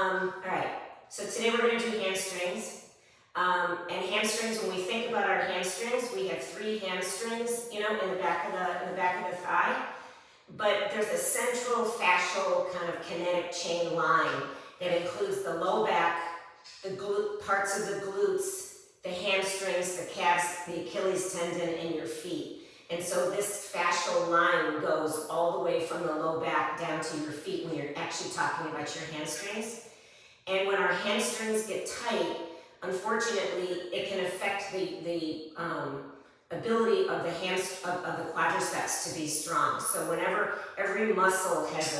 All right, so today we're going to do hamstrings. And hamstrings, when we think about our hamstrings, we have 3 hamstrings, in the back of the thigh. But there's a central fascial kind of kinetic chain line that includes the low back, the parts of the glutes, the hamstrings, the calves, the Achilles tendon, and your feet. And so this fascial line goes all the way from the low back down to your feet when you're actually talking about your hamstrings. And when our hamstrings get tight, unfortunately, it can affect the ability of the quadriceps to be strong. So whenever every muscle has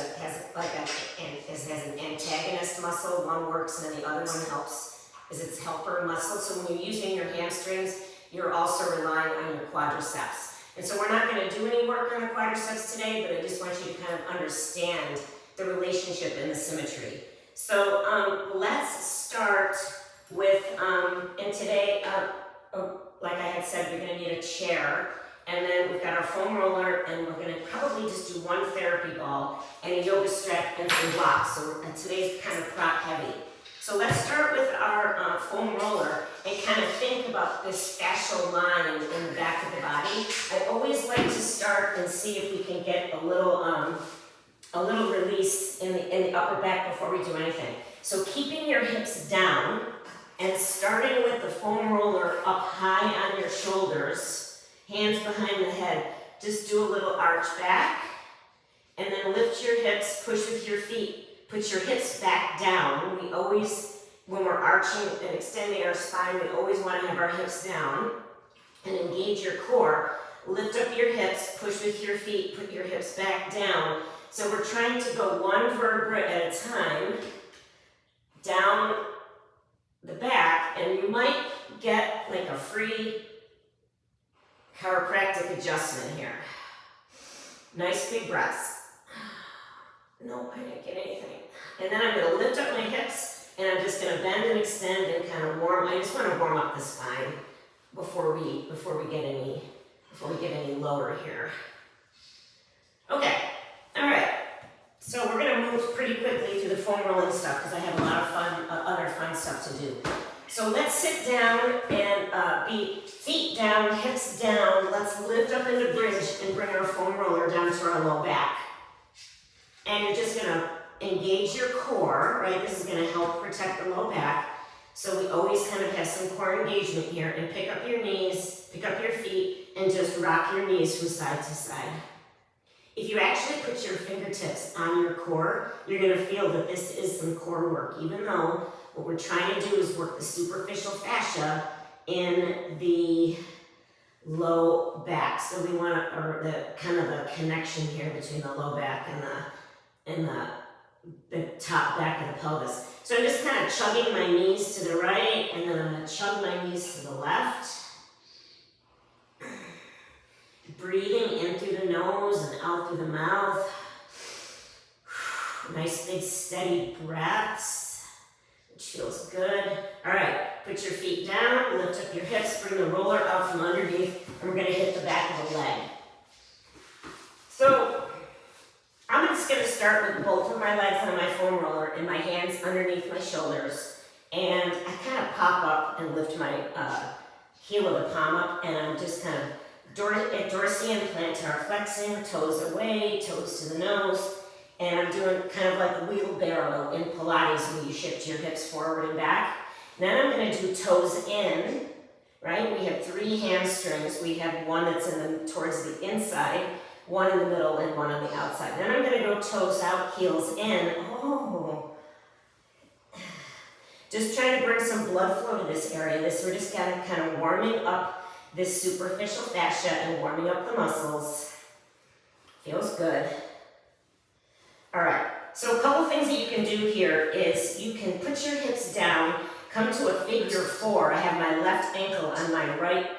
an antagonist muscle, one works and then the other one helps as its helper muscle. So when you're using your hamstrings, you're also relying on your quadriceps. And so we're not going to do any work on the quadriceps today, but I just want you to kind of understand the relationship and the symmetry. So let's start with, and today, like I had said, we're going to need a chair, and then we've got our foam roller, and we're going to probably just do 1 therapy ball and a yoga strap and some blocks. So today's kind of prop heavy. So let's start with our foam roller and kind of think about this fascial line in the back of the body. I always like to start and see if we can get a little release in the upper back before we do anything. So keeping your hips down and starting with the foam roller up high on your shoulders, hands behind the head, just do a little arch back, and then lift your hips, push with your feet. Put your hips back down. We always, when we're arching and extending our spine, we always want to have our hips down and engage your core. Lift up your hips, push with your feet, put your hips back down. So we're trying to go 1 vertebra at a time down the back, and you might get like a free chiropractic adjustment here. Nice big breaths. No, I didn't get anything. And then I'm going to lift up my hips, and I'm just going to bend and extend and kind of warm. I just want to warm up the spine before we get any lower here. Okay. All right. So we're going to move pretty quickly through the foam rolling stuff because I have a lot of fun, other fun stuff to do. So let's sit down and be feet down, hips down. Let's lift up into bridge and bring our foam roller down to our low back. And you're just going to engage your core, right? This is going to help protect the low back. So we always kind of have some core engagement here. And pick up your knees, pick up your feet, and just rock your knees from side to side. If you actually put your fingertips on your core, you're going to feel that this is some core work, even though what we're trying to do is work the superficial fascia in the low back. So we want the kind of a connection here between the low back and the top back of the pelvis. So I'm just kind of chugging my knees to the right, and then I'm going to chug my knees to the left. Breathing in through the nose and out through the mouth. Nice big steady breaths, which feels good. All right, put your feet down, lift up your hips, bring the roller out from underneath, and we're going to hit the back of the leg. So I'm just going to start with both of my legs on my foam roller and my hands underneath my shoulders. And I kind of pop up and lift my heel of the palm up, and I'm just kind of Dorsian plantar flexing, toes away, toes to the nose. And I'm doing kind of like a wheelbarrow in Pilates where you shift your hips forward and back. Then I'm going to do toes in, right? We have 3 hamstrings. We have one that's towards the inside, one in the middle, and one on the outside. Then I'm going to go toes out, heels in. Oh. Just trying to bring some blood flow to this area. We're just kind of warming up this superficial fascia and warming up the muscles. Feels good. All right, so a couple things that you can do here is you can put your hips down, come to a figure 4. I have my left ankle on my right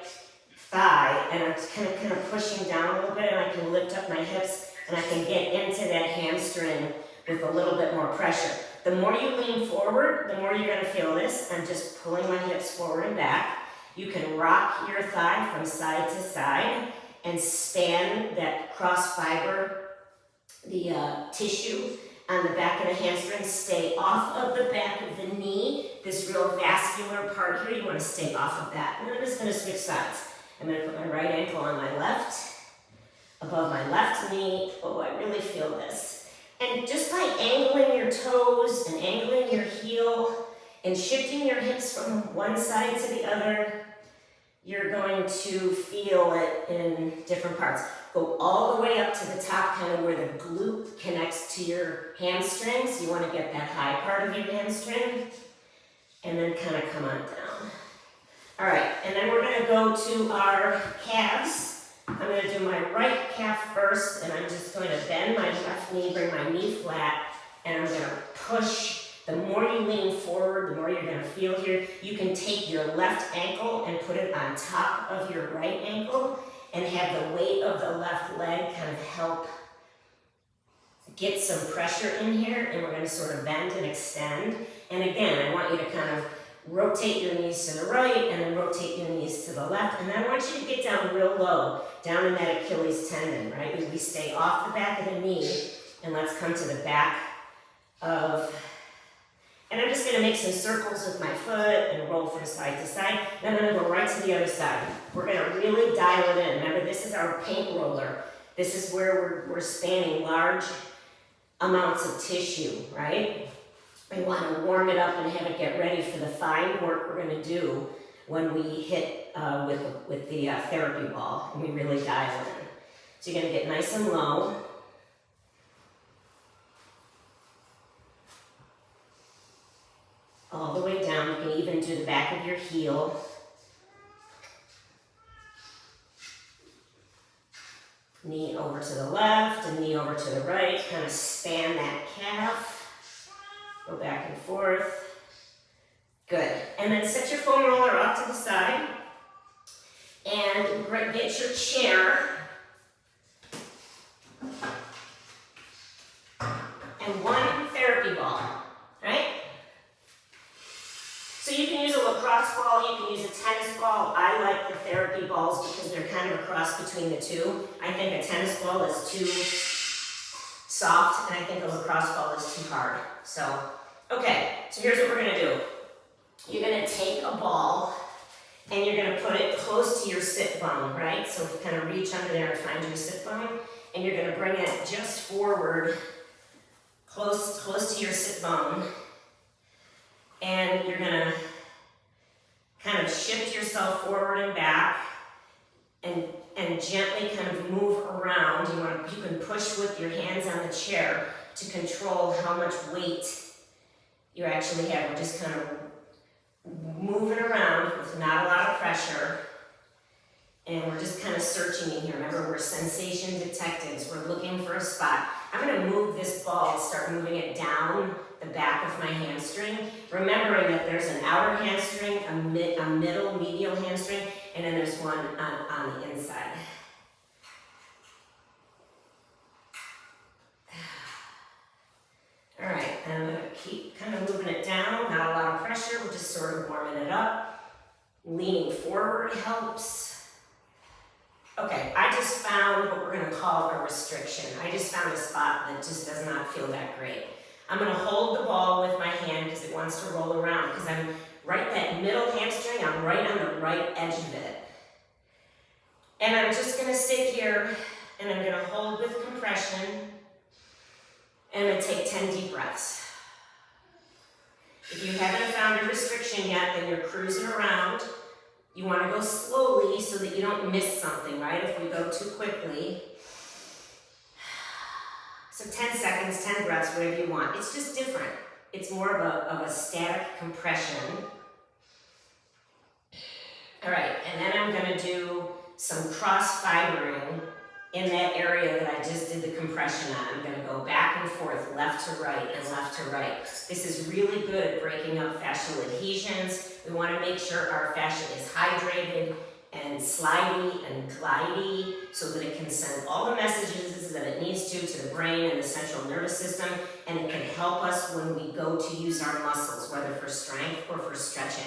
thigh, and I'm kind of pushing down a little bit, and I can lift up my hips, and I can get into that hamstring with a little bit more pressure. The more you lean forward, the more you're going to feel this. I'm just pulling my hips forward and back. You can rock your thigh from side to side and span that cross fiber, the tissue on the back of the hamstring. Stay off of the back of the knee. This real vascular part here, you want to stay off of that. And I'm just going to switch sides. I'm going to put my right ankle on my left, above my left knee. Oh, I really feel this. And just by angling your toes and angling your heel and shifting your hips from one side to the other, you're going to feel it in different parts. Go all the way up to the top, kind of where the glute connects to your hamstrings. You want to get that high part of your hamstring. And then kind of come on down. All right, and then we're going to go to our calves. I'm going to do my right calf first, and I'm just going to bend my left knee, bring my knee flat, and I'm going to push. The more you lean forward, the more you're going to feel here. You can take your left ankle and put it on top of your right ankle and have the weight of the left leg kind of help get some pressure in here, and we're going to sort of bend and extend. And again, I want you to kind of rotate your knees to the right and then rotate your knees to the left. And then I want you to get down real low, down in that Achilles tendon, right? We stay off the back of the knee, and let's come to the back of, and I'm just going to make some circles with my foot and roll from side to side. Then I'm going to go right to the other side. We're going to really dial it in. Remember, this is our paint roller. This is where we're spanning large amounts of tissue, right? We want to warm it up and have it get ready for the fine work we're going to do when we hit with the therapy ball, and we really dial it in. So you're going to get nice and low. All the way down. You can even do the back of your heel. Knee over to the left and knee over to the right. Kind of span that calf. Go back and forth. Good. And then set your foam roller off to the side. And get your chair. And one therapy ball. Right? So you can use a lacrosse ball, you can use a tennis ball. I like the therapy balls because they're kind of a cross between the two. I think a tennis ball is too soft, and I think a lacrosse ball is too hard. So, okay, so here's what we're gonna do. You're gonna take a ball and you're gonna put it close to your sit bone, right? So kind of reach under there and find your sit bone, and you're gonna bring it just forward, close to your sit bone. And you're gonna kind of shift yourself forward and back and gently kind of move around. You can push with your hands on the chair to control how much weight you actually have. We're just kind of moving around with not a lot of pressure. And we're just kind of searching in here. Remember, we're sensation detectives. We're looking for a spot. I'm gonna move this ball and start moving it down the back of my hamstring, remembering that there's an outer hamstring, a middle, medial hamstring, and then there's one on the inside. All right, and I'm gonna keep kind of moving it down, not a lot of pressure, we're just sort of warming it up. Leaning forward helps. Okay, I just found what we're gonna call a restriction. I just found a spot that just does not feel that great. I'm gonna hold the ball with my hand because it wants to roll around, because I'm right, that middle hamstring, I'm right on the right edge of it. And I'm just gonna sit here and I'm gonna hold with compression, and I'm gonna take 10 deep breaths. If you haven't found a restriction yet, then you're cruising around. You wanna go slowly so that you don't miss something, right? If we go too quickly. So 10 seconds, 10 breaths, whatever you want. It's just different. It's more of a static compression. All right, and then I'm gonna do some cross-fibering in that area that I just did the compression on. I'm gonna go back and forth, left to right and left to right. This is really good at breaking up fascial adhesions. We wanna make sure our fascia is hydrated and slidey and glidey so that it can send all the messages that it needs to the brain and the central nervous system, and it can help us when we go to use our muscles, whether for strength or for stretching,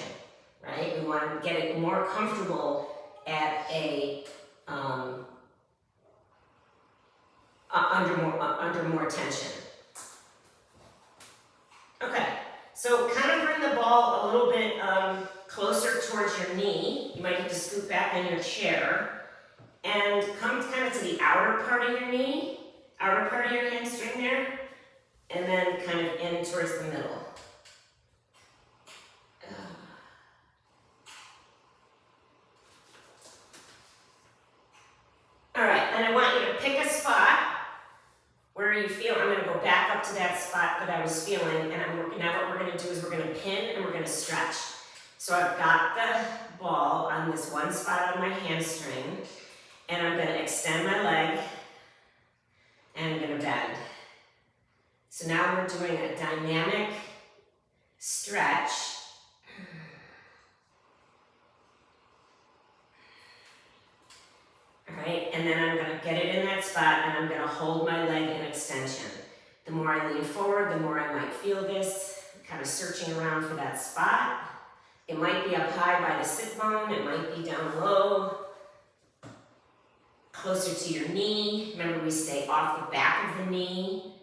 right? We want to get it more comfortable at a, under more tension. Okay, so kind of bring the ball a little bit closer towards your knee. You might need to scoot back in your chair and come kind of to the outer part of your knee, outer part of your hamstring there, and then kind of in towards the middle. All right, and I want you to pick a spot where you feel. I'm going to go back up to that spot that I was feeling, and now what we're going to do is we're going to pin and we're going to stretch. So I've got the ball on this one spot on my hamstring, and I'm going to extend my leg, and I'm going to bend. So now we're doing a dynamic stretch. All right, and then I'm going to get it in that spot, and I'm going to hold my leg in extension. The more I lean forward, the more I might feel this. I'm kind of searching around for that spot. It might be up high by the sit bone. It might be down low, closer to your knee. Remember, we stay off the back of the knee.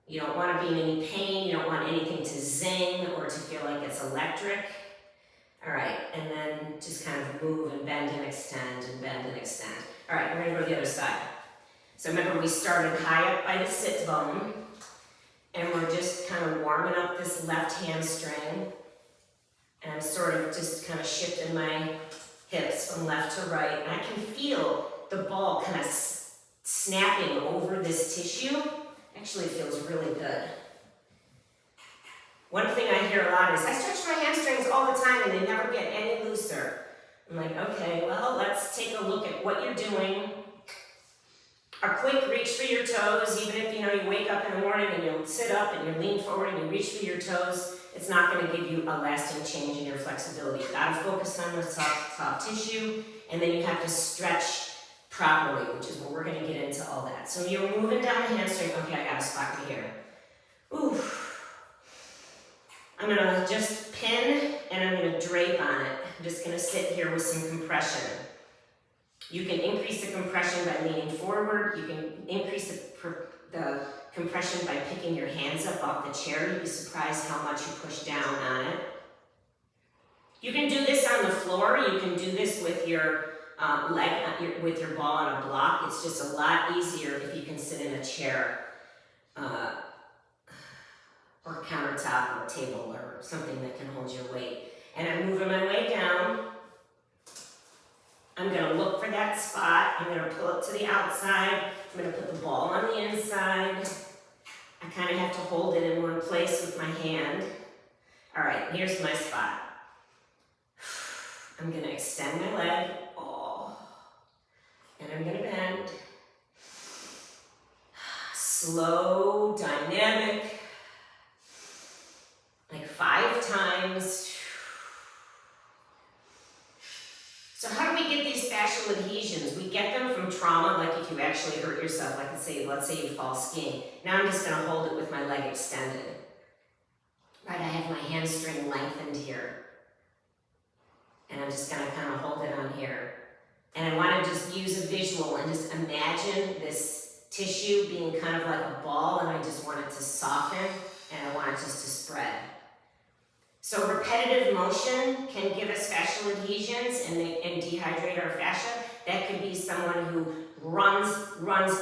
You don't want to be in any pain. You don't want anything to zing or to feel like it's electric. All right, and then just kind of move and bend and extend and bend and extend. All right, we're going to go to the other side. So remember, we started high up by the sit bone, and we're just kind of warming up this left hamstring. And I'm sort of just kind of shifting my hips from left to right. And I can feel the ball kind of snapping over this tissue. Actually, it feels really good. One thing I hear a lot is, I stretch my hamstrings all the time and they never get any looser. I'm like, okay, well, let's take a look at what you're doing. A quick reach for your toes, even if you wake up in the morning and you'll sit up and you lean forward and you reach for your toes, it's not going to give you a lasting change in your flexibility. You've got to focus on the soft tissue, and then you have to stretch properly, which is what we're going to get into all that. So you're moving down the hamstring. Okay, I got a spot right here. Ooh. I'm going to just pin and I'm going to drape on it. I'm just going to sit here with some compression. You can increase the compression by leaning forward. You can increase the compression by picking your hands up off the chair. You'd be surprised how much you push down on it. You can do this on the floor. You can do this with your with your ball on a block. It's just a lot easier if you can sit in a chair or countertop or table or something that can hold your weight. And I'm moving my way down. I'm going to look for that spot. I'm going to pull it to the outside. I'm going to put the ball on the inside. I kind of have to hold it in one place with my hand. All right, here's my spot. I'm going to extend my leg. And I'm going to bend. Slow, dynamic. Like 5 times. So how do we get these fascial adhesions? We get them from trauma, like if you actually hurt yourself, like let's say you fall skiing. Now I'm just going to hold it with my leg extended. Right, I have my hamstring lengthened here. And I'm just going to kind of hold it on here. And I want to just use a visual and just imagine this tissue being kind of like a ball, and I just want it to soften, and I want it just to spread. So repetitive motion can give us fascial adhesions and dehydrate our fascia. That could be someone who runs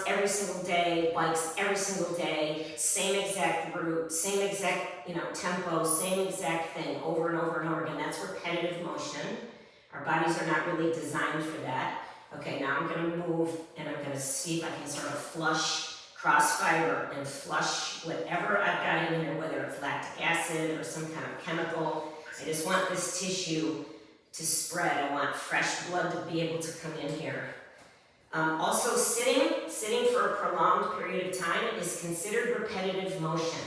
every single day, bikes every single day, same exact route, same exact tempo, same exact thing over and over and over again. That's repetitive motion. Our bodies are not really designed for that. Okay, now I'm going to move and I'm going to see if I can sort of flush cross fiber and flush whatever I've got in here, whether it's lactic acid or some kind of chemical. I just want this tissue to spread. I want fresh blood to be able to come in here. Also, sitting for a prolonged period of time is considered repetitive motion.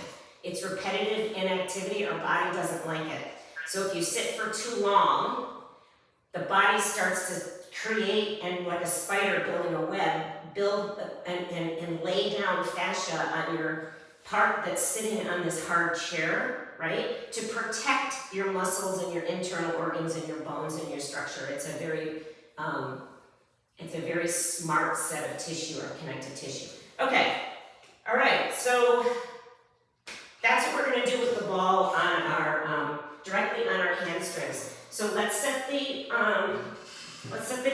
It's repetitive inactivity. Our body doesn't like it. So if you sit for too long, the body starts to create, and like a spider building a web, build and lay down fascia on your part that's sitting on this hard chair, right? To protect your muscles and your internal organs and your bones and your structure. It's a very smart set of tissue or connective tissue. Okay, all right, so That's what we're going to do with the ball on our directly on our hamstrings. So let's set the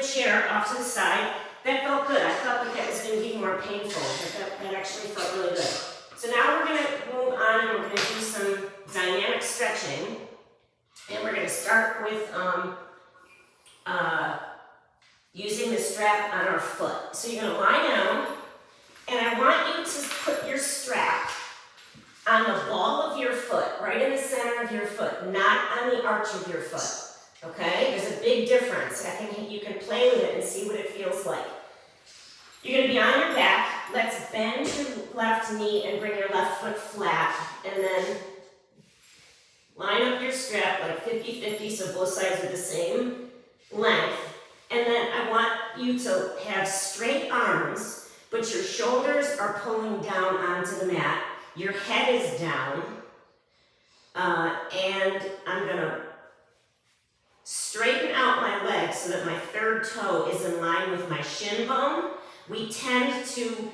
chair off to the side. That felt good. I thought that was going to be more painful, but that actually felt really good. So now we're going to move on and we're going to do some dynamic stretching. And we're going to start with using the strap on our foot. So you're going to lie down, and I want you to put your strap on the ball of your foot, right in the center of your foot, not on the arch of your foot. Okay? There's a big difference. You can play with it and see what it feels like. You're going to be on your back. Let's bend your left knee and bring your left foot flat, and then line up your strap like 50-50 so both sides are the same length. And then I want you to have straight arms, but your shoulders are pulling down onto the mat. Your head is down. And I'm going to straighten out my leg so that my third toe is in line with my shin bone. We tend to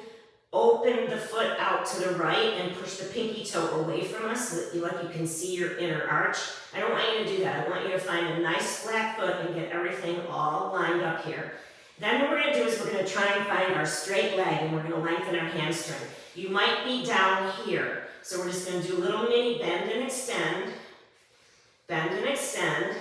open the foot out to the right and push the pinky toe away from us so that you can see your inner arch. I don't want you to do that. I want you to find a nice flat foot and get everything all lined up here. Then what we're going to do is we're going to try and find our straight leg, and we're going to lengthen our hamstring. You might be down here. So we're just going to do a little mini bend and extend. Bend and extend.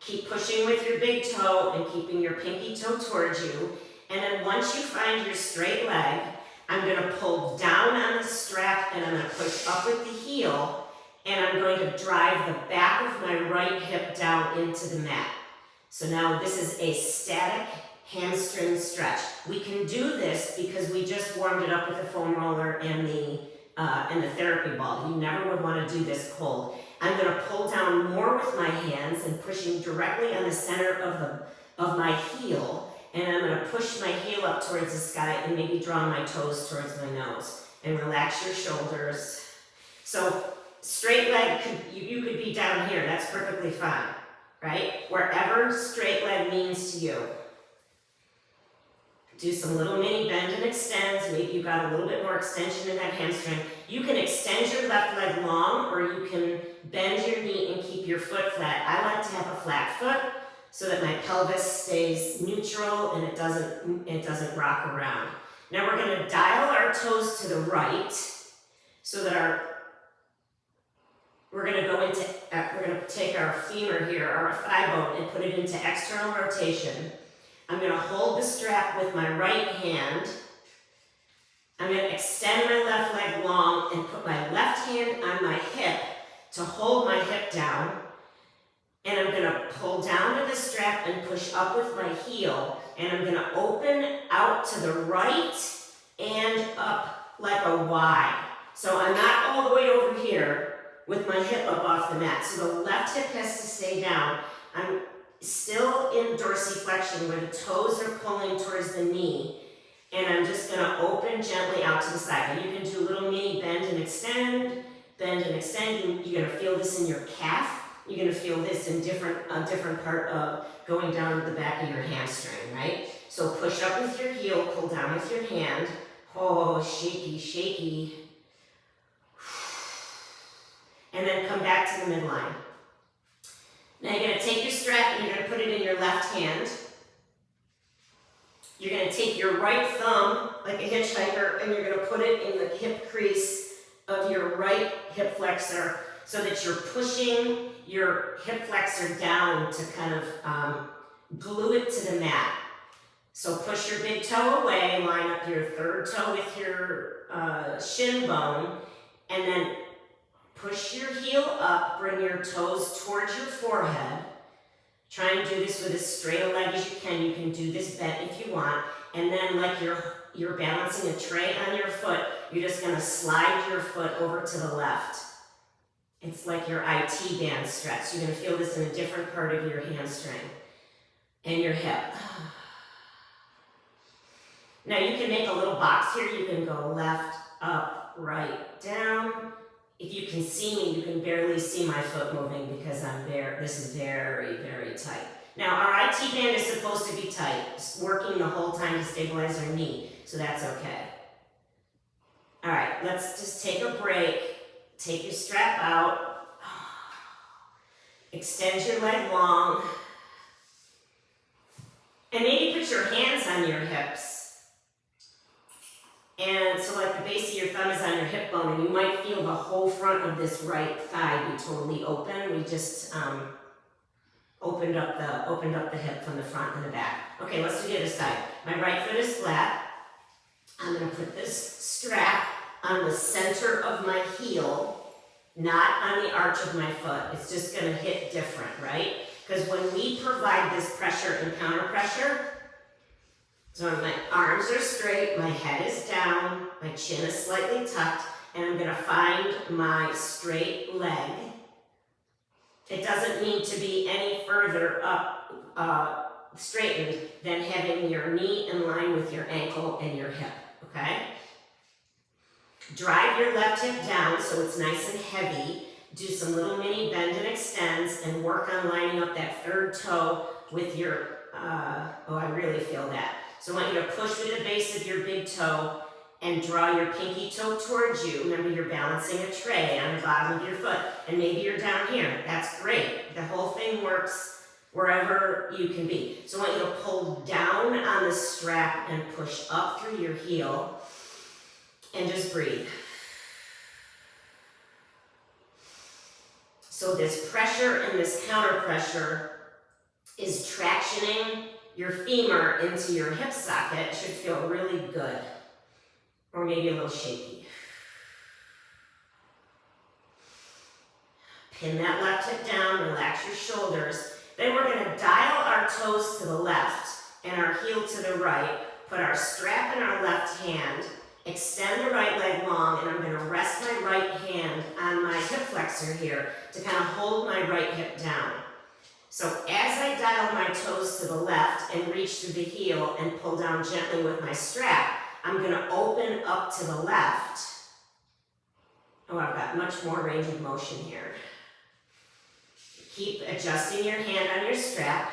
Keep pushing with your big toe and keeping your pinky toe towards you. And then once you find your straight leg, I'm going to pull down on the strap and I'm going to push up with the heel, and I'm going to drive the back of my right hip down into the mat. So now this is a static hamstring stretch. We can do this because we just warmed it up with the foam roller and the therapy ball. You never would want to do this cold. I'm going to pull down more with my hands and pushing directly on the center of my heel. And I'm going to push my heel up towards the sky and maybe draw my toes towards my nose. And relax your shoulders. So straight leg, you could be down here. That's perfectly fine, right? Wherever straight leg means to you. Do some little mini bend and extends. Maybe you got a little bit more extension in that hamstring. You can extend your left leg long, or you can bend your knee and keep your foot flat. I like to have a flat foot so that my pelvis stays neutral and it doesn't rock around. Now we're going to dial our toes to the right so that we're going to take our femur here, our thigh bone, and put it into external rotation. I'm going to hold the strap with my right hand. I'm going to extend my left leg long and put my left hand on my hip to hold my hip down. And I'm going to pull down to the strap and push up with my heel. And I'm going to open out to the right and up like a Y. So I'm not all the way over here with my hip up off the mat. So the left hip has to stay down. I'm still in dorsiflexion where the toes are pulling towards the knee. And I'm just going to open gently out to the side. And you can do a little mini bend and extend. Bend and extend. You're going to feel this in your calf. You're going to feel this in a different part of going down the back of your hamstring, right? So push up with your heel, pull down with your hand. Oh, shaky, shaky. And then come back to the midline. Now you're going to take your strap and you're going to put it in your left hand. You're going to take your right thumb, like a hitchhiker, and you're going to put it in the hip crease of your right hip flexor so that you're pushing your hip flexor down to kind of glue it to the mat. So push your big toe away, line up your third toe with your shin bone, and then push your heel up, bring your toes towards your forehead. Try and do this with as straight a leg as you can. You can do this bent if you want. And then like you're balancing a tray on your foot, you're just going to slide your foot over to the left. It's like your IT band stretch. You're going to feel this in a different part of your hamstring and your hip. Now you can make a little box here. You can go left, up, right, down. If you can see me, you can barely see my foot moving because this is very, very tight. Now our IT band is supposed to be tight, working the whole time to stabilize our knee, so that's okay. All right, let's just take a break. Take your strap out. Extend your leg long. And maybe put your hands on your hips. And so like the base of your thumb is on your hip bone, and you might feel the whole front of this right thigh be totally open. We just opened up the hip from the front and the back. Okay, let's do the other side. My right foot is flat. I'm gonna put this strap on the center of my heel, not on the arch of my foot. It's just gonna hit different, right? Because when we provide this pressure and counter pressure, so my arms are straight, my head is down, my chin is slightly tucked, and I'm gonna find my straight leg. It doesn't need to be any further up, straightened than having your knee in line with your ankle and your hip, okay? Drive your left hip down so it's nice and heavy. Do some little mini bend and extends and work on lining up that third toe with your, oh, I really feel that. So I want you to push with the base of your big toe and draw your pinky toe towards you. Remember, you're balancing a tray on the bottom of your foot, and maybe you're down here. That's great. The whole thing works wherever you can be. So I want you to pull down on the strap and push up through your heel and just breathe. So this pressure and this counter pressure is tractioning your femur into your hip socket. It should feel really good, or maybe a little shaky. Pin that left hip down, relax your shoulders. Then we're gonna dial our toes to the left and our heel to the right, put our strap in our left hand, extend the right leg long, and I'm gonna rest my right hand on my hip flexor here to kind of hold my right hip down. So as I dial my toes to the left and reach through the heel and pull down gently with my strap, I'm gonna open up to the left. Oh, I've got much more range of motion here. Keep adjusting your hand on your strap.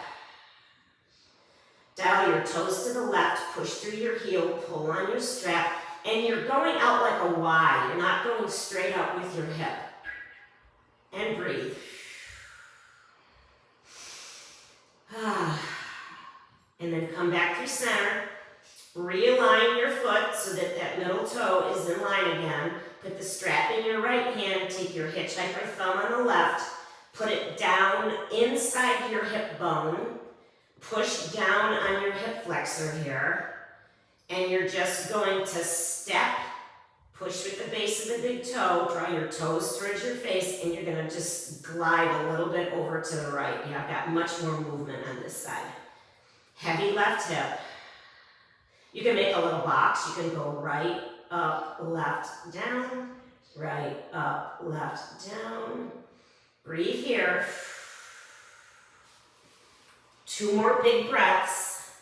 Dial your toes to the left, push through your heel, pull on your strap, and you're going out like a Y. You're not going straight out with your hip. And breathe. And then come back through center. Realign your foot so that that middle toe is in line again. Put the strap in your right hand, take your hitchhiker thumb on the left, put it down inside your hip bone, push down on your hip flexor here, and you're just going to step, push with the base of the big toe, draw your toes towards your face, and you're gonna just glide a little bit over to the right. Yeah, I've got much more movement on this side. Heavy left hip. You can make a little box. You can go right, up, left, down, right, up, left, down. Breathe here. 2 more big breaths.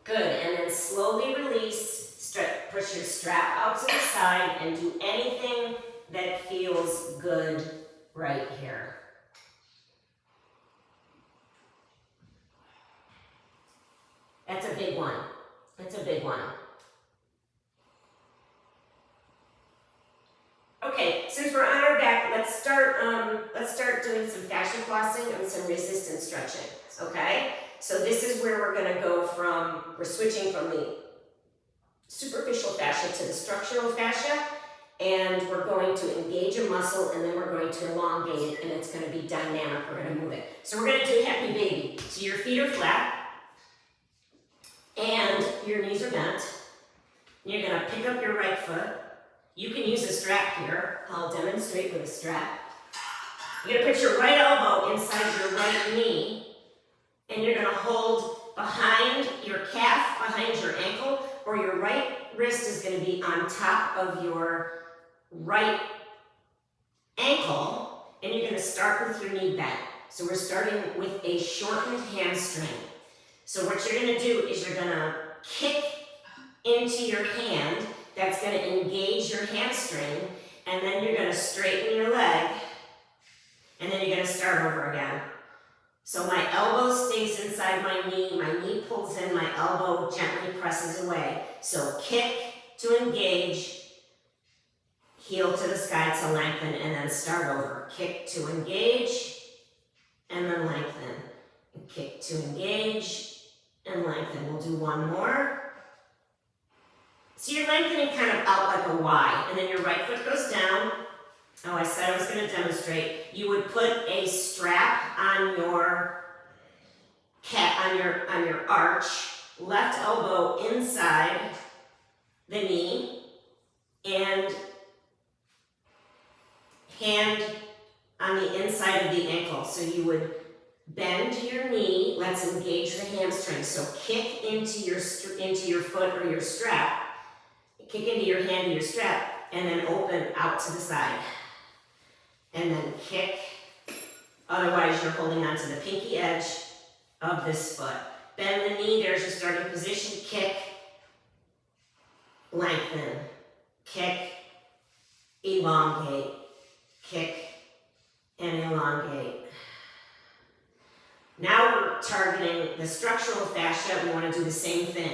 Good, and then slowly release. Push your strap out to the side and do anything that feels good right here. That's a big one. That's a big one. Okay, since we're on our back, let's start doing some fascia flossing and some resistance stretching, okay? So this is where we're gonna go from, we're switching from the superficial fascia to the structural fascia, and we're going to engage a muscle, and then we're going to elongate it, and it's gonna be dynamic. We're gonna move it. So we're gonna do happy baby. So your feet are flat, and your knees are bent. You're gonna pick up your right foot. You can use a strap here. I'll demonstrate with a strap. You're gonna put your right elbow inside your right knee, and you're gonna hold behind your calf, behind your ankle, or your right wrist is gonna be on top of your right ankle, and you're gonna start with your knee bent. So we're starting with a shortened hamstring. So what you're gonna do is you're gonna kick into your hand. That's gonna engage your hamstring, and then you're gonna straighten your leg, and then you're gonna start over again. So my elbow stays inside my knee pulls in, my elbow gently presses away. So kick to engage, heel to the sky to lengthen, and then start over. Kick to engage, and then lengthen. Kick to engage, and lengthen. We'll do one more. So you're lengthening kind of out like a Y, and then your right foot goes down. Oh, I said I was going to demonstrate. You would put a strap on your on your arch, left elbow inside the knee, and hand on the inside of the ankle. So you would bend your knee. Let's engage the hamstring. So kick into your foot or your strap. Kick into your hand or your strap, and then open out to the side. And then kick. Otherwise, you're holding onto the pinky edge of this foot. Bend the knee, there's your starting position. Kick, lengthen, kick, elongate, kick, and elongate. Now we're targeting the structural fascia. We want to do the same thing.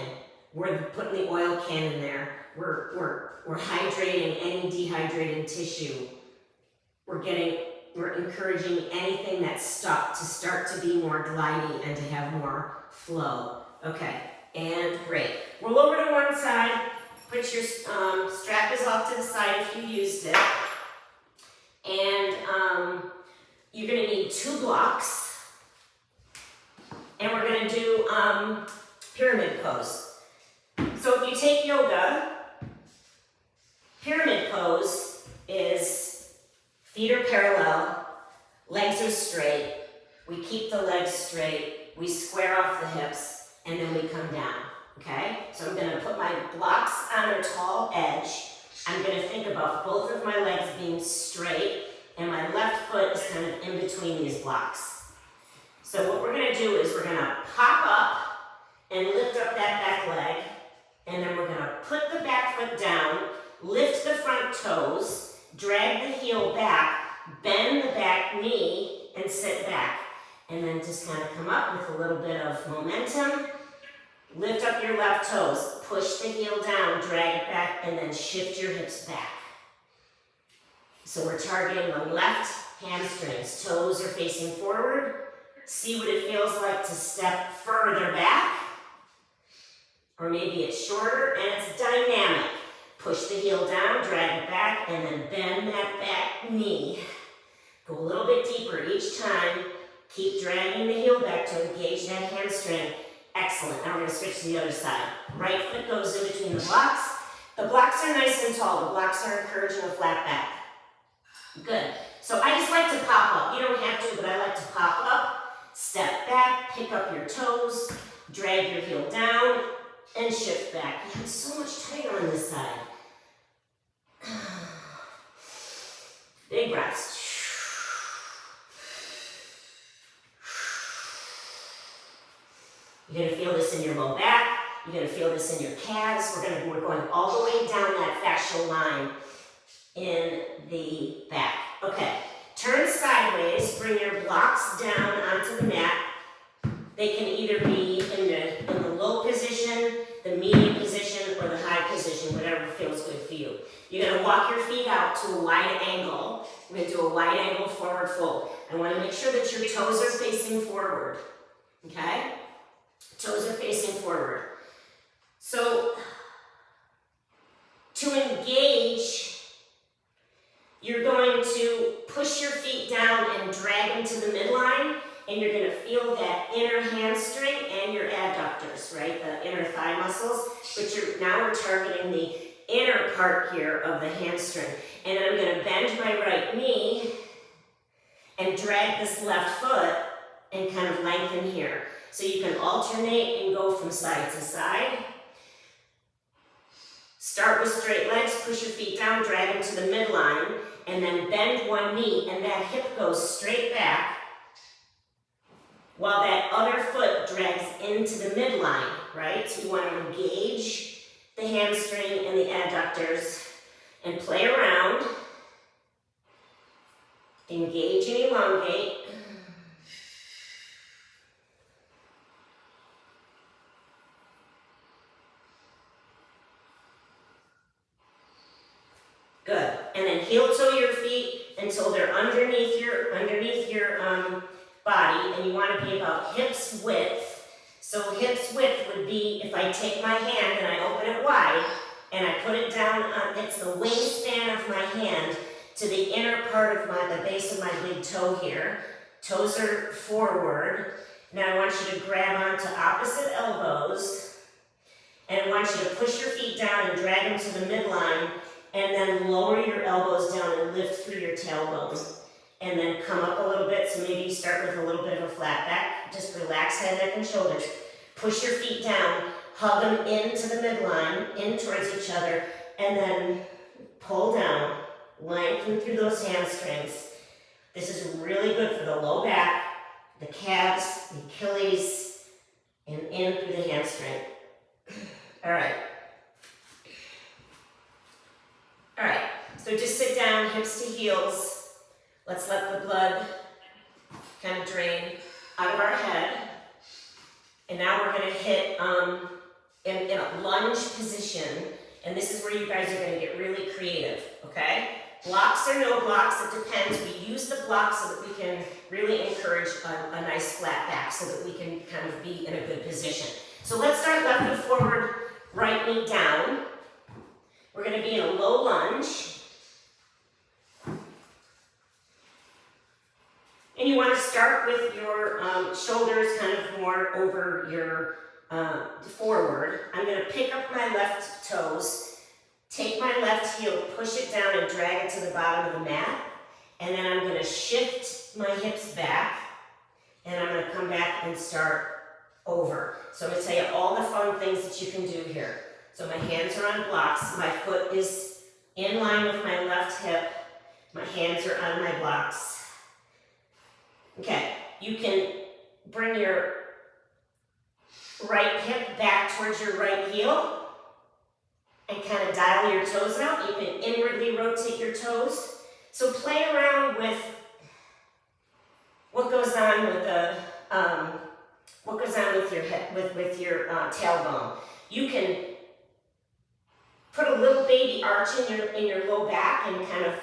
We're putting the oil can in there. We're hydrating any dehydrated tissue. We're encouraging anything that's stuck to start to be more glidey and to have more flow. Okay, and great. Roll over to one side. Put your strap is off to the side if you used it. And you're gonna need 2 blocks. And we're gonna do pyramid pose. So if you take yoga, pyramid pose is feet are parallel, legs are straight, we keep the legs straight, we square off the hips, and then we come down, okay? So I'm gonna put my blocks on a tall edge. I'm gonna think about both of my legs being straight, and my left foot is kind of in between these blocks. So what we're gonna do is we're gonna pop up and lift up that back leg, and then we're gonna put the back foot down, lift the front toes, drag the heel back, bend the back knee, and sit back. And then just kind of come up with a little bit of momentum. Lift up your left toes, push the heel down, drag it back, and then shift your hips back. So we're targeting the left hamstrings. Toes are facing forward. See what it feels like to step further back. Or maybe it's shorter and it's dynamic. Push the heel down, drag it back, and then bend that back knee. Go a little bit deeper each time. Keep dragging the heel back to engage that hamstring. Excellent. Now we're going to switch to the other side. Right foot goes in between the blocks. The blocks are nice and tall. The blocks are encouraging a flat back. Good. So I just like to pop up. You don't have to, but I like to pop up, step back, pick up your toes, drag your heel down, and shift back. Yeah, it's so much tighter on this side. Big breaths. You're going to feel this in your low back. You're going to feel this in your calves. We're going all the way down that fascial line in the back. Okay, turn sideways. Bring your blocks down onto the mat. They can either be in the low position, the medium position, or the high position, whatever feels good for you. You're going to walk your feet out to a wide angle. We're going to do a wide angle forward fold. I want to make sure that your toes are facing forward. Okay? Toes are facing forward. So, to engage, you're going to push your feet down and drag them to the midline, and you're going to feel that inner hamstring and your adductors, right? The inner thigh muscles. But now we're targeting the inner part here of the hamstring. And then I'm going to bend my right knee and drag this left foot and kind of lengthen here. So you can alternate and go from side to side. Start with straight legs, push your feet down, drag them to the midline, and then bend one knee, and that hip goes straight back while that other foot drags into the midline, right? So you want to engage the hamstring and the adductors and play around. Engage and elongate. Good. And then heel toe your feet until they're underneath your body, and you want to be about hips width. So hips width would be if I take my hand and I open it wide and I put it down on, it's the wingspan of my hand to the inner part of the base of my big toe here. Toes are forward. Now I want you to grab onto opposite elbows, and I want you to push your feet down and drag them to the midline, and then lower your elbows down and lift through your tailbone. And then come up a little bit, so maybe you start with a little bit of a flat back. Just relax head, neck, and shoulders. Push your feet down, hug them into the midline, in towards each other, and then pull down, lengthen through those hamstrings. This is really good for the low back, the calves, the Achilles, and in through the hamstring. All right. All right, so just sit down, hips to heels. Let's let the blood kind of drain out of our head. And now we're going to hit in a lunge position. And this is where you guys are going to get really creative, okay? Blocks or no blocks, it depends. We use the blocks so that we can really encourage a nice flat back so that we can kind of be in a good position. So let's start left foot forward, right knee down. We're going to be in a low lunge. And you want to start with your shoulders kind of more over your forward. I'm going to pick up my left toes, take my left heel, push it down and drag it to the bottom of the mat. And then I'm going to shift my hips back, and I'm going to come back and start over. So I'm going to tell you all the fun things that you can do here. So my hands are on blocks, my foot is in line with my left hip, my hands are on my blocks. Okay, you can bring your right hip back towards your right heel and kind of dial your toes out. You can inwardly rotate your toes. So play around with what goes on with your hip, with your tailbone. You can put a little baby arch in your low back and kind of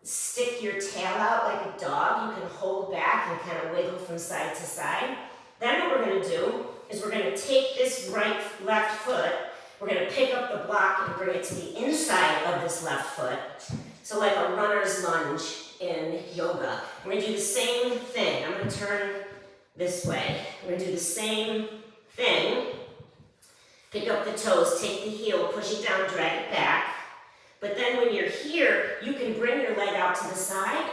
stick your tail out like a dog. You can hold back and kind of wiggle from side to side. Then what we're going to do is we're going to take this left foot, we're going to pick up the block and bring it to the inside of this left foot. So like a runner's lunge in yoga. We're going to do the same thing. I'm going to turn this way. We're going to do the same thing. Pick up the toes, take the heel, push it down, drag it back. But then when you're here, you can bring your leg out to the side.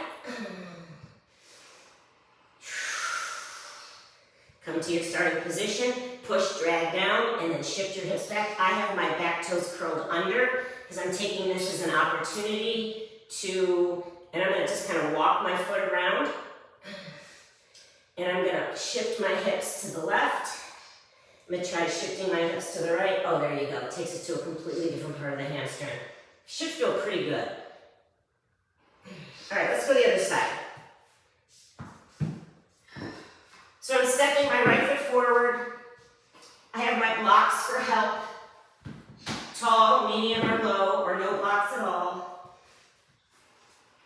Come to your starting position, push, drag down, and then shift your hips back. I have my back toes curled under because I'm taking this as an opportunity to, and I'm going to just kind of walk my foot around. And I'm going to shift my hips to the left. I'm going to try shifting my hips to the right. Oh, there you go. It takes it to a completely different part of the hamstring. Should feel pretty good. All right, let's go to the other side. So I'm stepping my right foot forward. I have my blocks for help. Tall, medium, or low, or no blocks at all.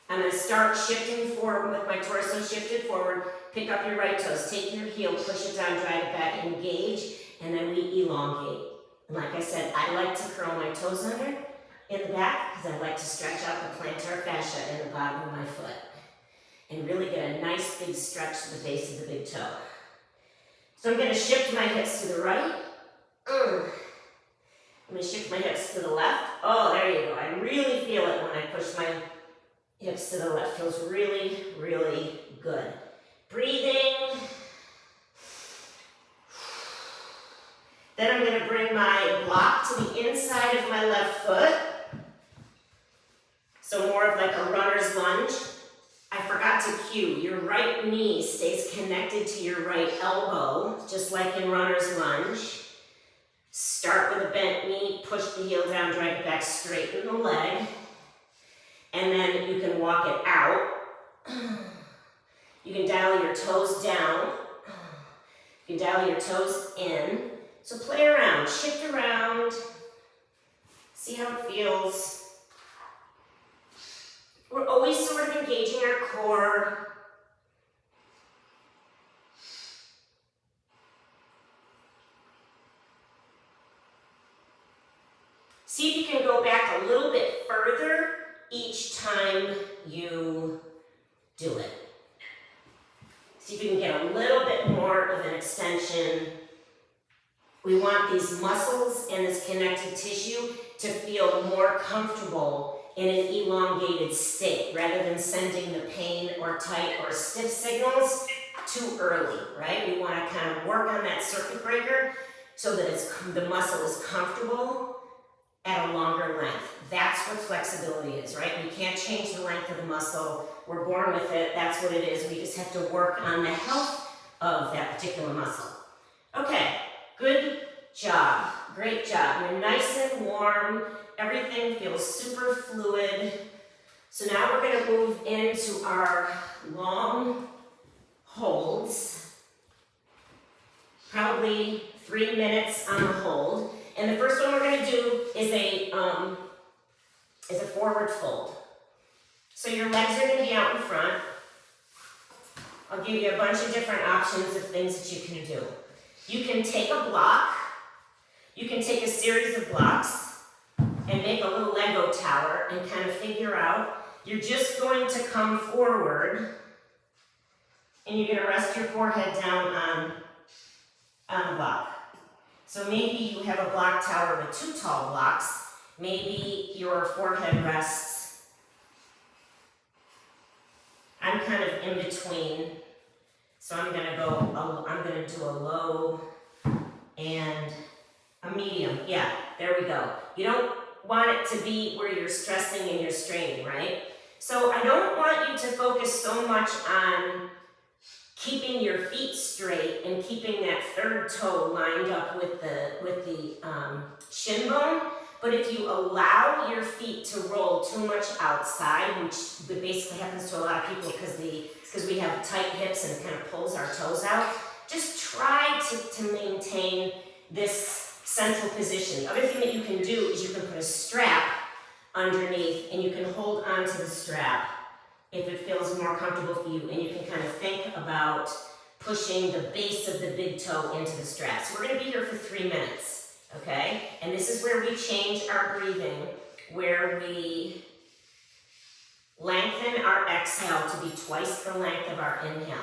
I'm going to start shifting forward with my torso shifted forward. Pick up your right toes. Take your heel, push it down, drag it back, engage, and then we elongate. And like I said, I like to curl my toes under in the back because I like to stretch out the plantar fascia in the bottom of my foot and really get a nice big stretch to the base of the big toe. So I'm going to shift my hips to the right. I'm going to shift my hips to the left. Oh, there you go. I really feel it when I push my hips to the left. Feels really, really good. Breathing. Then I'm going to bring my block to the inside of my left foot. So more of like a runner's lunge. I forgot to cue. Your right knee stays connected to your right elbow, just like in runner's lunge. Start with a bent knee, push the heel down, drag it back, straighten the leg. And then you can walk it out. You can dial your toes down. You can dial your toes in. So play around, shift around, see how it feels. core. See if you can go back a little bit further each time you do it. See if you can get a little bit more of an extension. We want these muscles and this connective tissue to feel more comfortable in an elongated state rather than sending the pain or tight or stiff signals too early, right? We want to kind of work on that circuit breaker so that the muscle is comfortable at a longer length. That's what flexibility is, right? We can't change the length of the muscle. We're born with it. That's what it is. We just have to work on the health of that particular muscle. Okay, good job. Great job. You're nice and warm. Everything feels super fluid. So now we're going to move into our long holds. Probably 3 minutes on the hold. And the first one we're going to do is a forward fold. So your legs are going to be out in front. I'll give you a bunch of different options of things that you can do. You can take a block. You can take a series of blocks and make a little Lego tower and kind of figure out. You're just going to come forward and you're going to rest your forehead down on the block. So maybe you have a block tower with 2 tall blocks. Maybe your forehead rests. I'm kind of in between. So I'm going to do a low and a medium. Yeah, there we go. You don't want it to be where you're stressing and you're straining, right? So I don't want you to focus so much on keeping your feet straight and keeping that third toe lined up with the shin bone. But if you allow your feet to roll too much outside, which basically happens to a lot of people because we have tight hips and it kind of pulls our toes out, just try to maintain this central position. The other thing that you can do is you can put a strap underneath and you can hold onto the strap if it feels more comfortable for you, and you can kind of think about pushing the base of the big toe into the strap. So we're going to be here for 3 minutes, okay? And this is where we change our breathing, where we lengthen our exhale to be twice the length of our inhale.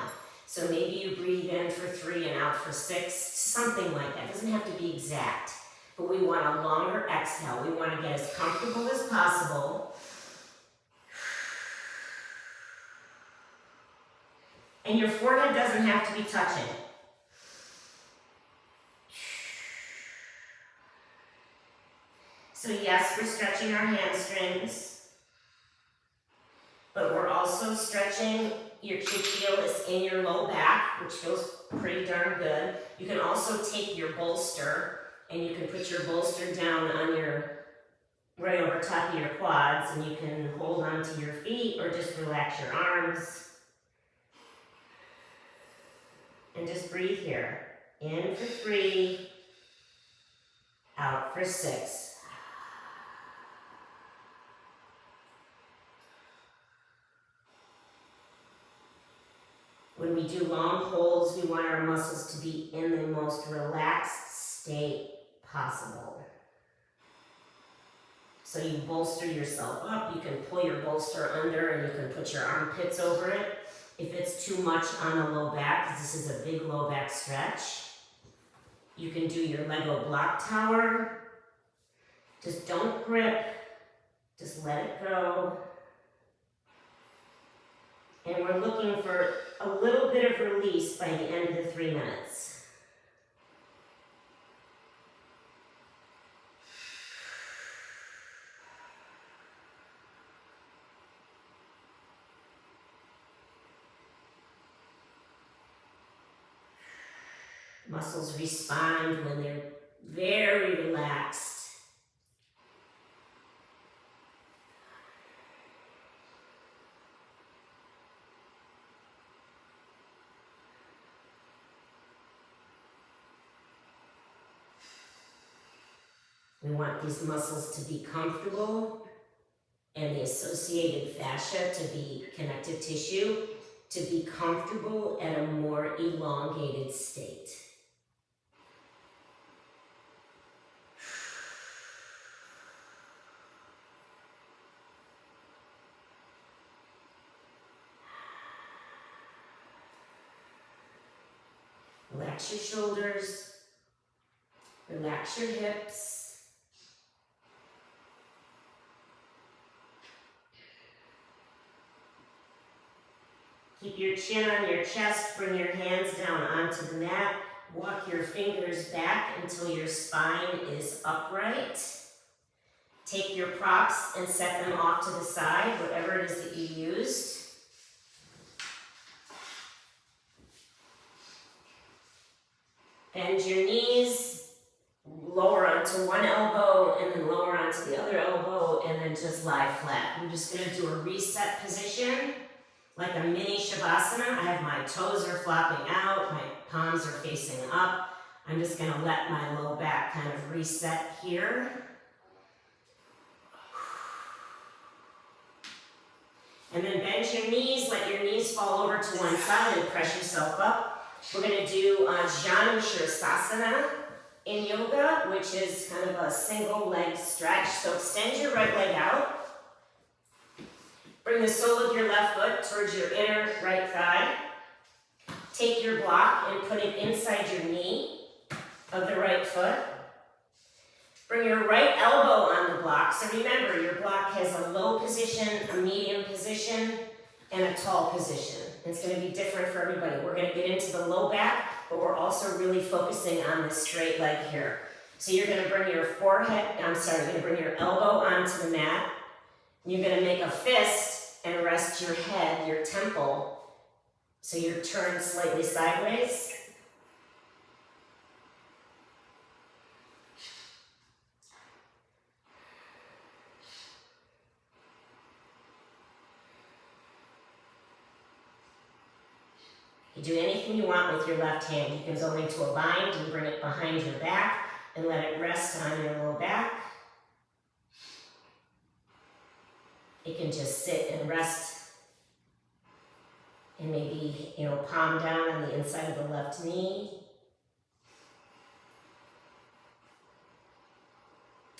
So maybe you breathe in for 3 and out for 6, something like that. It doesn't have to be exact, but we want a longer exhale. We want to get as comfortable as possible. And your forehead doesn't have to be touching. So yes, we're stretching our hamstrings, but we're also stretching your tracheal in your low back, which feels pretty darn good. You can also take your bolster and you can put your bolster down on right over top of your quads, and you can hold onto your feet or just relax your arms. And just breathe here. In for 3, out for 6. When we do long holds, we want our muscles to be in the most relaxed state possible. So you bolster yourself up. You can pull your bolster under and you can put your armpits over it. If it's too much on the low back, because this is a big low back stretch, you can do your Lego block tower. Just don't grip, just let it go. And we're looking for a little bit of release by the end of the 3 minutes. Muscles respond when they're very relaxed. We want these muscles to be comfortable and the associated fascia to be connective tissue to be comfortable at a more elongated state. Relax your shoulders, relax your hips. Keep your chin on your chest, bring your hands down onto the mat. Walk your fingers back until your spine is upright. Take your props and set them off to the side, whatever it is that you used. Bend your knees, lower onto one elbow and then lower onto the other elbow and then just lie flat. I'm just gonna do a reset position, like a mini Shavasana. I have my toes are flopping out, my palms are facing up. I'm just gonna let my low back kind of reset here. And then bend your knees, let your knees fall over to one side and press yourself up. We're going to do Janu Shirsasana in yoga, which is kind of a single leg stretch. So extend your right leg out. Bring the sole of your left foot towards your inner right thigh. Take your block and put it inside your knee of the right foot. Bring your right elbow on the block. So remember, your block has a low position, a medium position, and a tall position. It's going to be different for everybody. We're going to get into the low back, but we're also really focusing on this straight leg here. So you're going to bring your you're going to bring your elbow onto the mat. You're going to make a fist and rest your head, your temple, so you're turned slightly sideways. You do anything you want with your left hand. You can go into a bind and bring it behind your back and let it rest on your low back. It can just sit and rest and maybe, palm down on the inside of the left knee.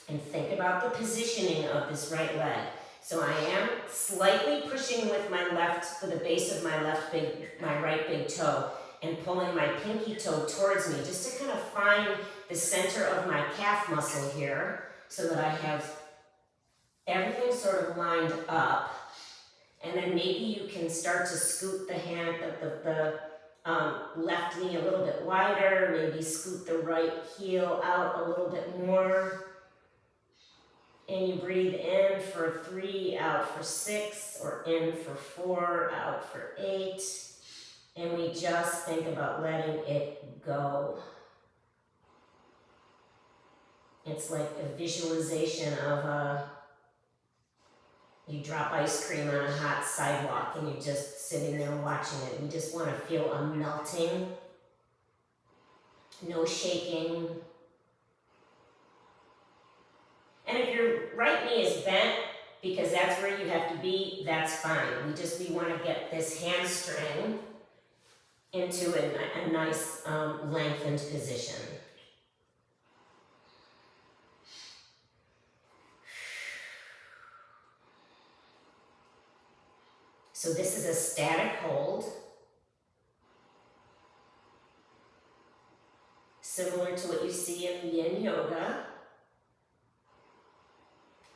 And think about the positioning of this right leg. So I am slightly pushing with the base of my right big toe and pulling my pinky toe towards me just to kind of find the center of my calf muscle here so that I have everything sort of lined up. And then maybe you can start to scoot the left knee a little bit wider, maybe scoot the right heel out a little bit more. And you breathe in for 3, out for 6, or in for 4, out for 8. And we just think about letting it go. It's like a visualization of you drop ice cream on a hot sidewalk and you're just sitting there watching it. We just want to feel a melting, no shaking. And if your right knee is bent, because that's where you have to be, that's fine. We want to get this hamstring into a nice lengthened position. So this is a static hold, similar to what you see in yin yoga.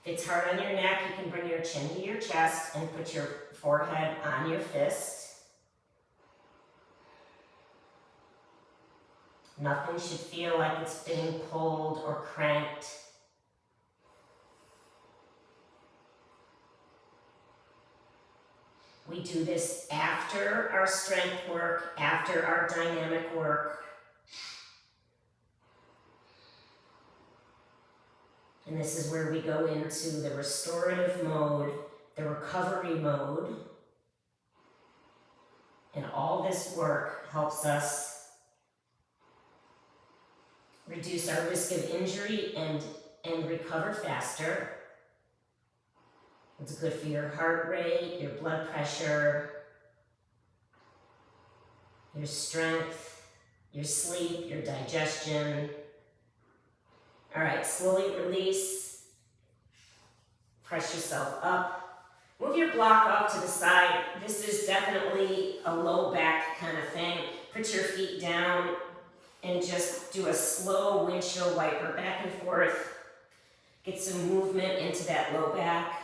If it's hard on your neck, you can bring your chin to your chest and put your forehead on your fist. Nothing should feel like it's being pulled or cranked. We do this after our strength work, after our dynamic work. And this is where we go into the restorative mode, the recovery mode. And all this work helps us reduce our risk of injury and recover faster. It's good for your heart rate, your blood pressure, your strength, your sleep, your digestion. All right, slowly release. Press yourself up. Move your block off to the side. This is definitely a low back kind of thing. Put your feet down and just do a slow windshield wiper back and forth. Get some movement into that low back.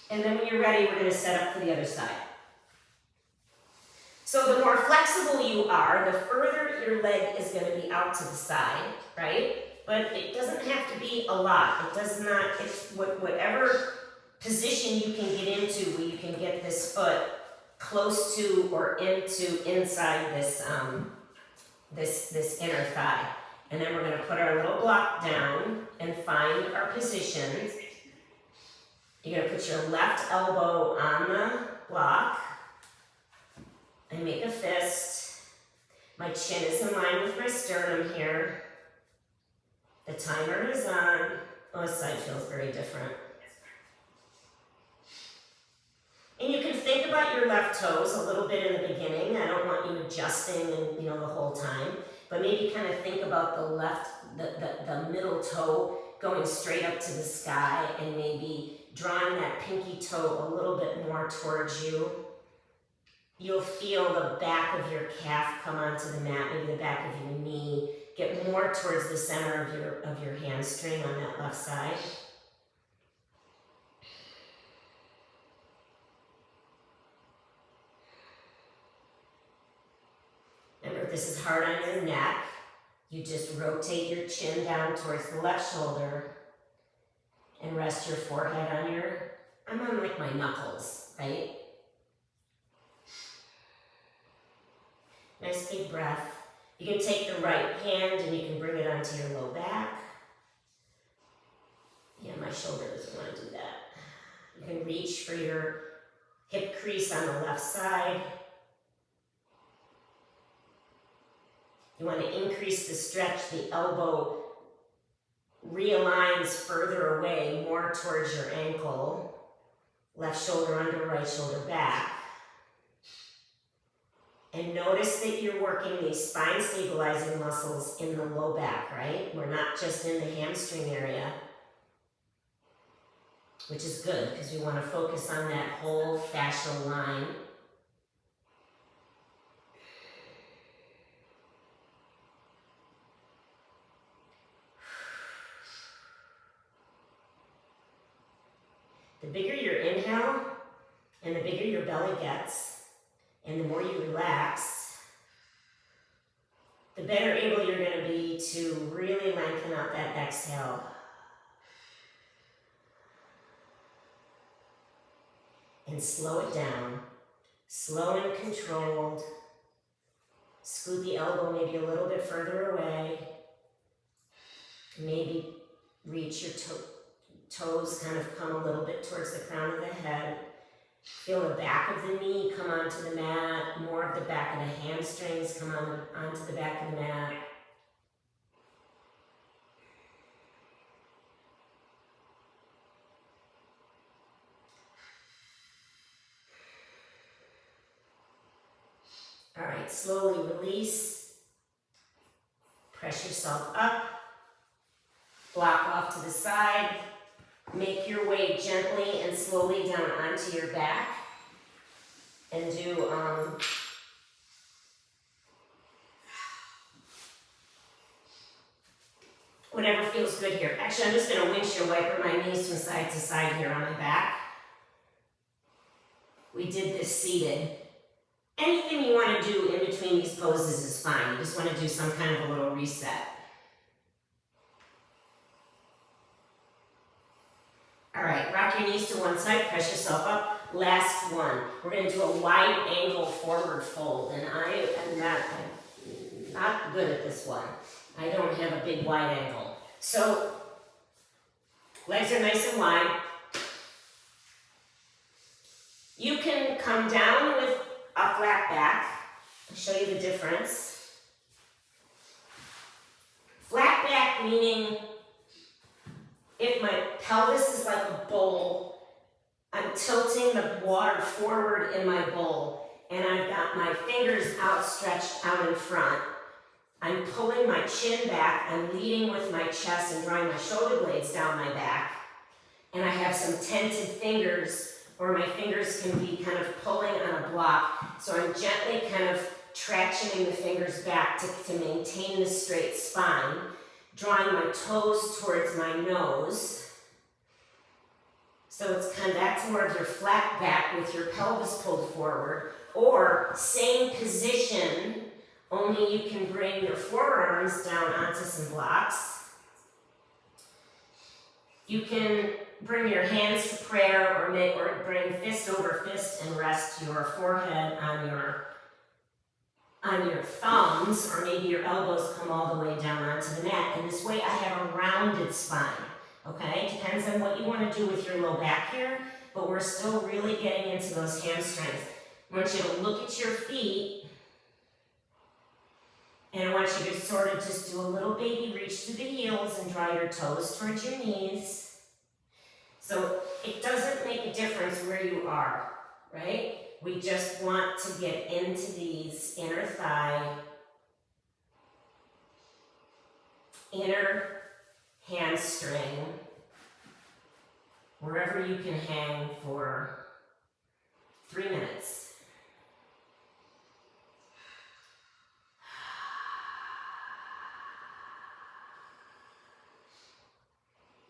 And then when you're ready, we're going to set up for the other side. So the more flexible you are, the further your leg is going to be out to the side, right? But it doesn't have to be a lot. It does not, it's whatever position you can get into where you can get this foot close to or inside this inner thigh. And then we're going to put our little block down and find our position. You're going to put your left elbow on the block and make a fist. My chin is in line with my sternum here. The timer is on. Oh, this side feels very different. And you can think about your left toes a little bit in the beginning. I don't want you adjusting and the whole time, but maybe kind of think about the middle toe going straight up to the sky and maybe drawing that pinky toe a little bit more towards you. You'll feel the back of your calf come onto the mat, maybe the back of your knee, get more towards the center of your hamstring on that left side. Remember, if this is hard on your neck, you just rotate your chin down towards the left shoulder and rest your forehead on I'm on like my knuckles, right? Nice big breath. You can take the right hand and you can bring it onto your low back. Yeah, my shoulder doesn't want to do that. You can reach for your hip crease on the left side. You want to increase the stretch. The elbow realigns further away, more towards your ankle. Left shoulder under, right shoulder back. And notice that you're working these spine stabilizing muscles in the low back, right? We're not just in the hamstring area, which is good because we want to focus on that whole fascial line. The bigger your inhale and the bigger your belly gets, and the more you relax, the better able you're going to be to really lengthen out that exhale. And slow it down. Slow and controlled. Scoot the elbow maybe a little bit further away. Maybe reach your toes kind of come a little bit towards the crown of the head. Feel the back of the knee come onto the mat. More of the back of the hamstrings come onto the back of the mat. All right, slowly release. Press yourself up. Block off to the side. Make your way gently and slowly down onto your back. And do whatever feels good here. Actually, I'm just going to windshield wiper my knees from side to side here on my back. We did this seated. Anything you want to do in between these poses is fine. You just want to do some kind of a little reset. All right, rock your knees to one side, press yourself up. Last one. We're going to do a wide angle forward fold, and I am not good at this one. I don't have a big wide angle. So, legs are nice and wide. You can come down with a flat back. I'll show you the difference. Flat back meaning if my pelvis is like a bowl, I'm tilting the water forward in my bowl and I've got my fingers outstretched out in front. I'm pulling my chin back, I'm leading with my chest and drawing my shoulder blades down my back. And I have some tented fingers, or my fingers can be kind of pulling on a block. So I'm gently kind of tractioning the fingers back to maintain the straight spine, drawing my toes towards my nose. So it's kind of, that's more of your flat back with your pelvis pulled forward, or same position, only you can bring your forearms down onto some blocks. You can bring your hands to prayer or bring fist over fist and rest your forehead on your thumbs, or maybe your elbows come all the way down onto the mat. And this way I have a rounded spine, okay? Depends on what you want to do with your low back here, but we're still really getting into those hamstrings. I want you to look at your feet, and I want you to sort of just do a little baby reach through the heels and draw your toes towards your knees. So it doesn't make a difference where you are, right? We just want to get into these inner thigh, inner hamstring, wherever you can hang for 3 minutes.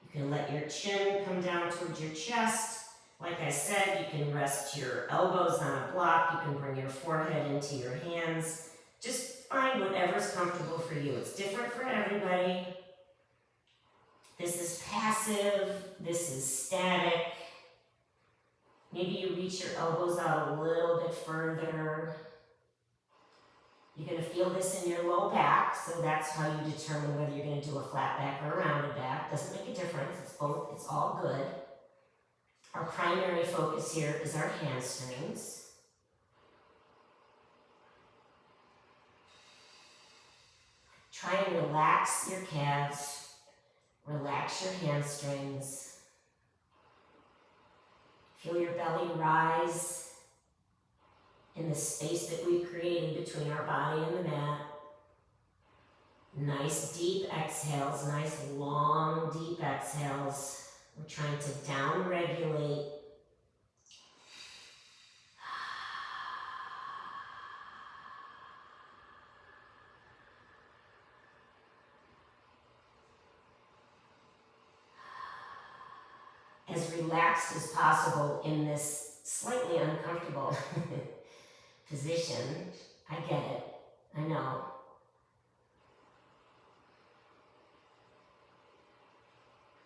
You can let your chin come down towards your chest. Like I said, you can rest your elbows on a block. You can bring your forehead into your hands. Just find whatever's comfortable for you. It's different for everybody. This is passive. This is static. Maybe you reach your elbows out a little bit further. You're going to feel this in your low back, so that's how you determine whether you're going to do a flat back or a rounded back. Doesn't make a difference. It's both. It's all good. Our primary focus here is our hamstrings. Try and relax your calves. Relax your hamstrings. Feel your belly rise in the space that we've created between our body and the mat. Nice deep exhales, nice long deep exhales. We're trying to down-regulate. As relaxed as possible in this slightly uncomfortable position. I get it. I know.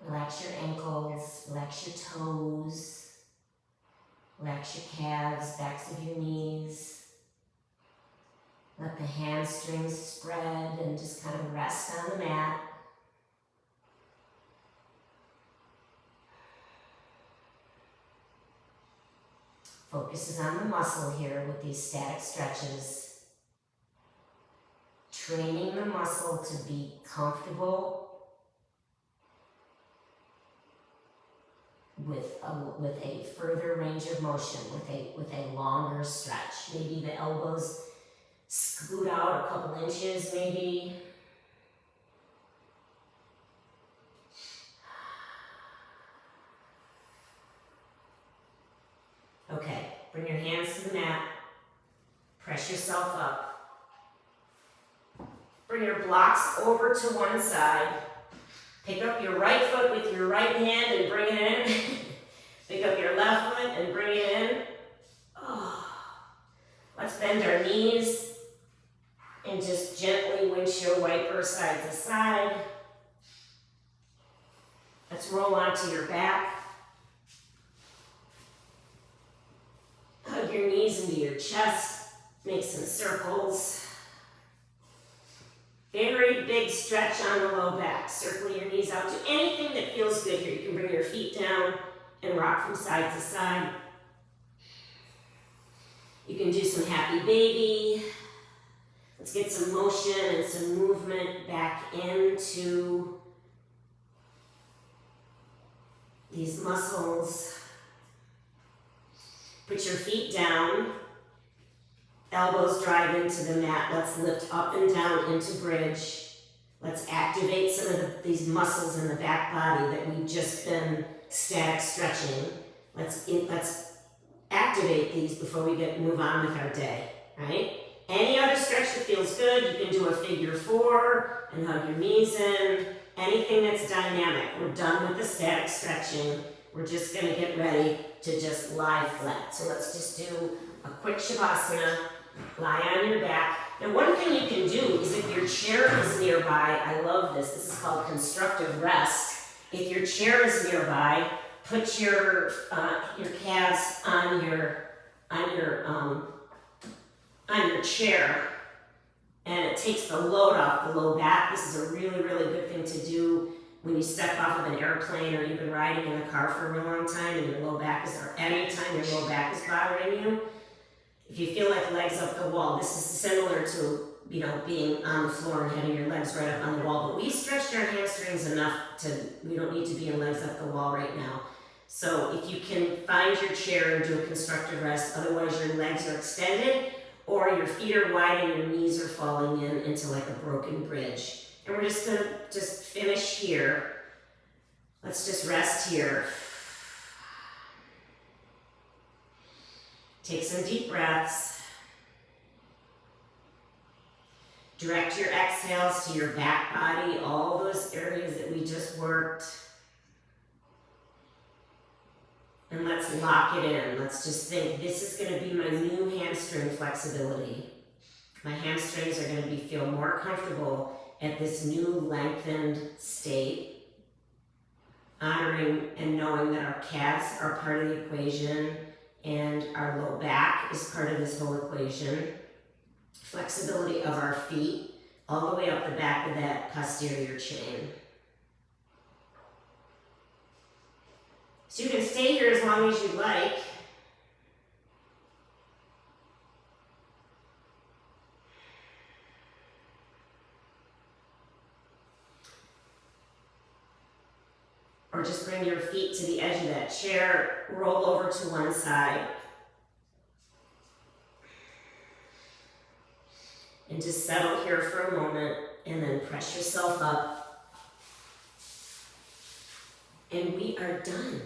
Relax your ankles, relax your toes, relax your calves, backs of your knees. Let the hamstrings spread and just kind of rest on the mat. Focus is on the muscle here with these static stretches. Training the muscle to be comfortable with a further range of motion, with a longer stretch. Maybe the elbows scoot out a couple inches, maybe. Okay, bring your hands to the mat. Press yourself up. Bring your blocks over to one side. Pick up your right foot with your right hand and bring it in. Pick up your left foot and bring it in. Oh. Let's bend our knees and just gently windshield wiper side to side. Let's roll onto your back. Hug your knees into your chest. Make some circles. Very big stretch on the low back. Circle your knees out. Do anything that feels good here. You can bring your feet down and rock from side to side. You can do some happy baby. Let's get some motion and some movement back into these muscles. Put your feet down, elbows drive into the mat. Let's lift up and down into bridge. Let's activate some of these muscles in the back body that we've just been static stretching. Let's activate these before we move on with our day, right? Any other stretch that feels good, you can do a figure 4 and hug your knees in. Anything that's dynamic. We're done with the static stretching. We're just gonna get ready to just lie flat. So let's just do a quick Shavasana. Lie on your back. Now one thing you can do is if your chair is nearby, I love this. This is called constructive rest. If your chair is nearby, put your calves on your chair, and it takes the load off the low back. This is a really, really good thing to do when you step off of an airplane or you've been riding in a car for a real long time and your low back is, or anytime your low back is bothering you. If you feel like legs up the wall, this is similar to, being on the floor and having your legs right up on the wall, but we stretched our hamstrings enough we don't need to be in legs up the wall right now. So if you can find your chair and do a constructive rest, otherwise your legs are extended or your feet are wide and your knees are falling into like a broken bridge. And we're just gonna finish here. Let's just rest here. Take some deep breaths. Direct your exhales to your back body, all those areas that we just worked. And let's lock it in. Let's just think, this is gonna be my new hamstring flexibility. My hamstrings are gonna feel more comfortable at this new lengthened state. Honoring and knowing that our calves are part of the equation and our low back is part of this whole equation. Flexibility of our feet all the way up the back of that posterior chain. So you can stay here as long as you like. Or just bring your feet to the edge of that chair, roll over to one side. And just settle here for a moment and then press yourself up. And we are done.